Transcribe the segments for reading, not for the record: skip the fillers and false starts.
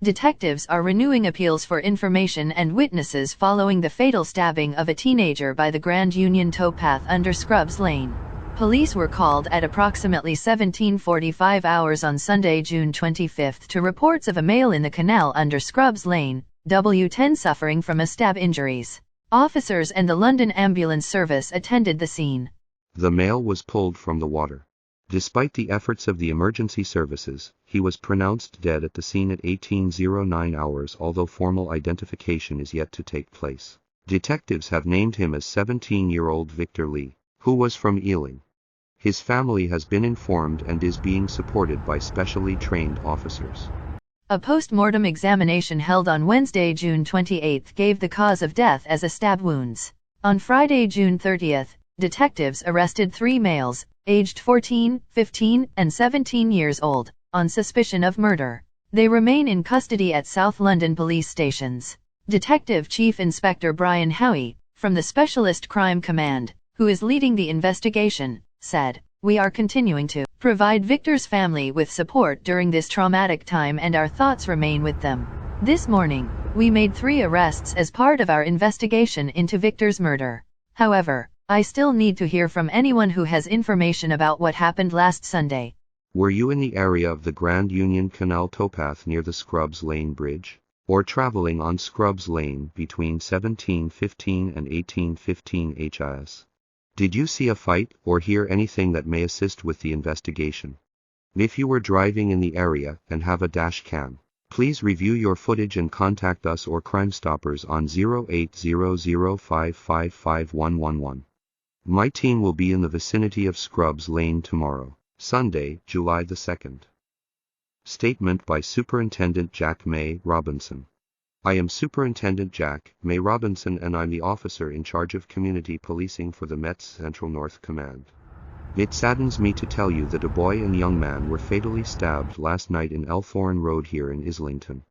Detectives are renewing appeals for information and witnesses following the fatal stabbing of a teenager by the Grand Union towpath under Scrubs Lane. Police were called at approximately 17:45 hours on Sunday, June 25, to reports of a male in the canal under Scrubs Lane, W10, suffering from a stab injuries. Officers and the London Ambulance Service attended the scene. The male was pulled from the water. Despite the efforts of the emergency services, he was pronounced dead at the scene at 18:09 hours, although formal identification is yet to take place. Detectives have named him as 17-year-old Victor Lee, who was from Ealing. His family has been informed and is being supported by specially trained officers. A post-mortem examination held on Wednesday, June 28, gave the cause of death as a stab wounds. On Friday, June 30, detectives arrested 3 males, aged 14, 15, and 17 years old, on suspicion of murder. They remain in custody at South London police stations. Detective Chief Inspector Brian Howie, from the Specialist Crime Command, who is leading the investigation, said, "We are continuing to provide Victor's family with support during this traumatic time and our thoughts remain with them. This morning, we made 3 arrests as part of our investigation into Victor's murder. However, I still need to hear from anyone who has information about what happened last Sunday." Were you in the area of the Grand Union Canal towpath near the Scrubs Lane Bridge? Or traveling on Scrubs Lane between 17:15 and 18:15 HIS? Did you see a fight or hear anything that may assist with the investigation? If you were driving in the area and have a dash cam, please review your footage and contact us or Crime Stoppers on 0800555111. My team will be in the vicinity of Scrubs Lane tomorrow, Sunday, July the 2nd. Statement by Superintendent Jack May Robinson. I am Superintendent Jack May Robinson and I'm the officer in charge of community policing for the Met's Central North Command. It saddens me to tell you that a boy and young man were fatally stabbed last night in Elthorne Road here in Islington.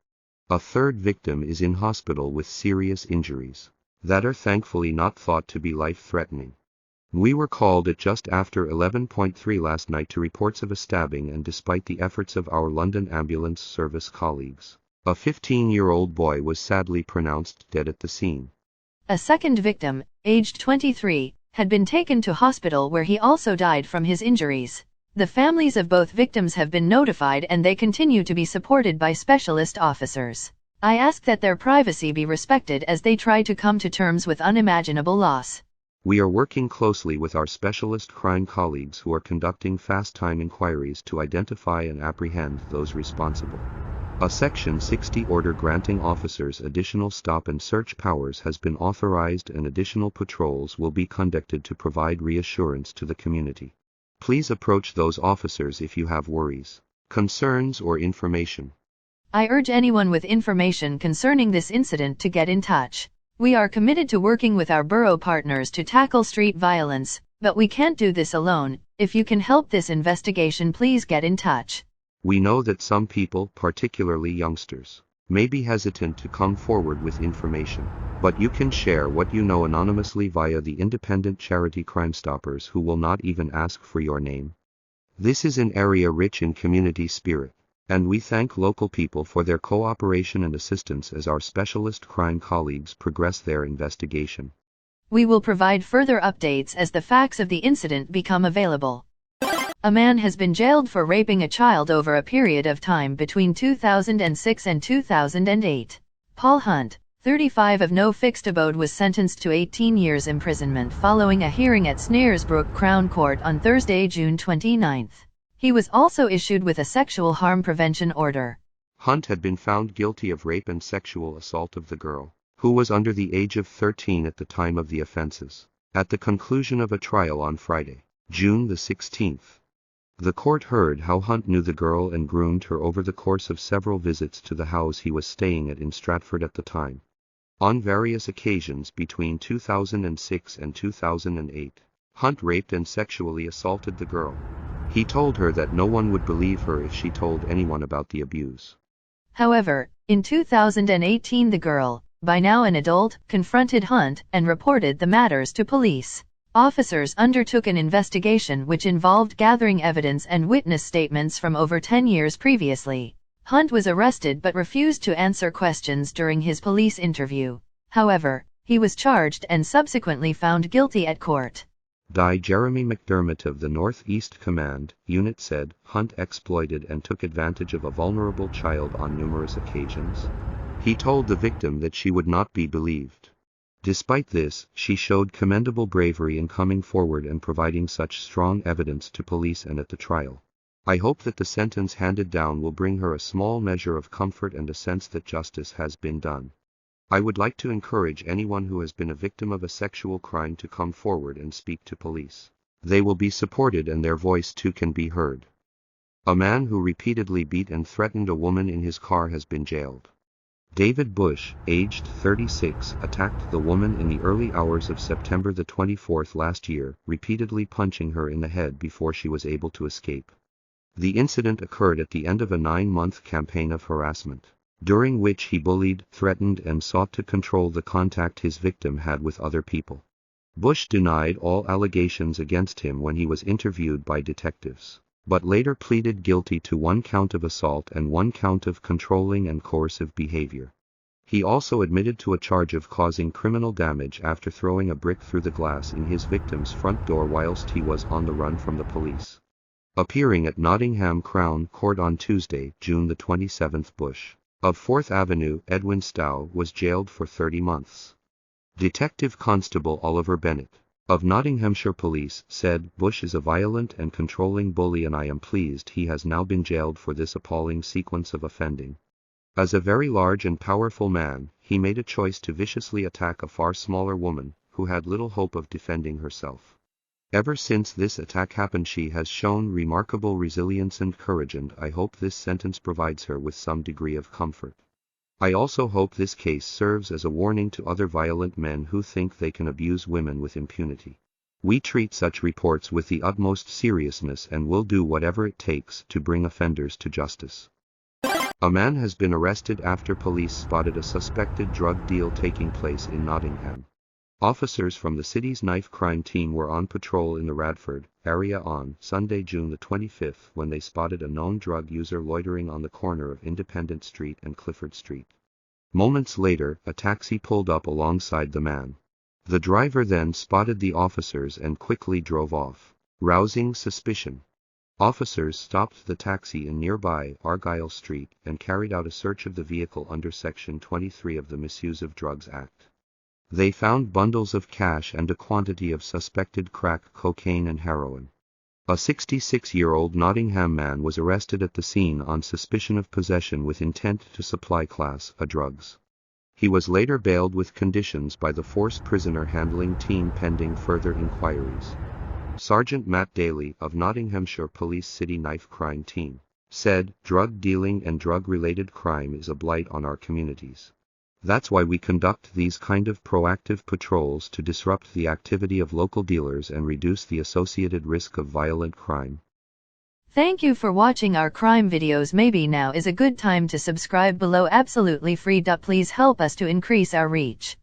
A 3rd victim is in hospital with serious injuries that are thankfully not thought to be life-threatening. We were called at just after 11:3 last night to reports of a stabbing, and despite the efforts of our London Ambulance Service colleagues, a 15-year-old boy was sadly pronounced dead at the scene. A second victim, aged 23, had been taken to hospital where he also died from his injuries. The families of both victims have been notified and they continue to be supported by specialist officers. I ask that their privacy be respected as they try to come to terms with unimaginable loss. We are working closely with our specialist crime colleagues who are conducting fast-time inquiries to identify and apprehend those responsible. A Section 60 order granting officers additional stop and search powers has been authorized and additional patrols will be conducted to provide reassurance to the community. Please approach those officers if you have worries, concerns, or information. I urge anyone with information concerning this incident to get in touch. We are committed to working with our borough partners to tackle street violence, but we can't do this alone. If you can help this investigation, please get in touch. We know that some people, particularly youngsters, may be hesitant to come forward with information, but you can share what you know anonymously via the independent charity Crime Stoppers, who will not even ask for your name. This is an area rich in community spirit, and we thank local people for their cooperation and assistance as our specialist crime colleagues progress their investigation. We will provide further updates as the facts of the incident become available. A man has been jailed for raping a child over a period of time between 2006 and 2008. Paul Hunt, 35, of No Fixed Abode, was sentenced to 18 years imprisonment following a hearing at Snaresbrook Crown Court on Thursday, June 29. He was also issued with a sexual harm prevention order. Hunt had been found guilty of rape and sexual assault of the girl, who was under the age of 13 at the time of the offenses, at the conclusion of a trial on Friday, June the 16th. The court heard how Hunt knew the girl and groomed her over the course of several visits to the house he was staying at in Stratford at the time. On various occasions between 2006 and 2008, Hunt raped and sexually assaulted the girl. He told her that no one would believe her if she told anyone about the abuse. However, in 2018 the girl, by now an adult, confronted Hunt and reported the matters to police. Officers undertook an investigation which involved gathering evidence and witness statements from over 10 years previously. Hunt was arrested but refused to answer questions during his police interview. However, he was charged and subsequently found guilty at court. Jeremy McDermott of the North East Command Unit said Hunt exploited and took advantage of a vulnerable child on numerous occasions. He told the victim that she would not be believed. Despite this, she showed commendable bravery in coming forward and providing such strong evidence to police and at the trial. I hope that the sentence handed down will bring her a small measure of comfort and a sense that justice has been done. I would like to encourage anyone who has been a victim of a sexual crime to come forward and speak to police. They will be supported and their voice too can be heard. A man who repeatedly beat and threatened a woman in his car has been jailed. David Bush, aged 36, attacked the woman in the early hours of September the 24th last year, repeatedly punching her in the head before she was able to escape. The incident occurred at the end of a 9-month campaign of harassment, during which he bullied, threatened and sought to control the contact his victim had with other people. Bush denied all allegations against him when he was interviewed by detectives, but later pleaded guilty to 1 count of assault and 1 count of controlling and coercive behavior. He also admitted to a charge of causing criminal damage after throwing a brick through the glass in his victim's front door whilst he was on the run from the police. Appearing at Nottingham Crown Court on Tuesday, June the 27th, Bush, of 4th Avenue, Edwin Stow, was jailed for 30 months. Detective Constable Oliver Bennett, of Nottinghamshire Police, said, Bush is a violent and controlling bully and I am pleased he has now been jailed for this appalling sequence of offending. As a very large and powerful man, he made a choice to viciously attack a far smaller woman, who had little hope of defending herself. Ever since this attack happened she has shown remarkable resilience and courage and I hope this sentence provides her with some degree of comfort. I also hope this case serves as a warning to other violent men who think they can abuse women with impunity. We treat such reports with the utmost seriousness and will do whatever it takes to bring offenders to justice. A man has been arrested after police spotted a suspected drug deal taking place in Nottingham. Officers from the city's knife crime team were on patrol in the Radford area on Sunday, June the 25th, when they spotted a known drug user loitering on the corner of Independent Street and Clifford Street. Moments later, a taxi pulled up alongside the man. The driver then spotted the officers and quickly drove off, rousing suspicion. Officers stopped the taxi in nearby Argyle Street and carried out a search of the vehicle under Section 23 of the Misuse of Drugs Act. They found bundles of cash and a quantity of suspected crack cocaine and heroin. A 66-year-old Nottingham man was arrested at the scene on suspicion of possession with intent to supply Class A drugs. He was later bailed with conditions by the forced prisoner handling team pending further inquiries. Sergeant Matt Daly of Nottinghamshire Police City Knife Crime Team said, drug dealing and drug-related crime is a blight on our communities. That's why we conduct these kind of proactive patrols to disrupt the activity of local dealers and reduce the associated risk of violent crime. Thank you for watching our crime videos. Maybe now is a good time to subscribe below absolutely free. Please help us to increase our reach.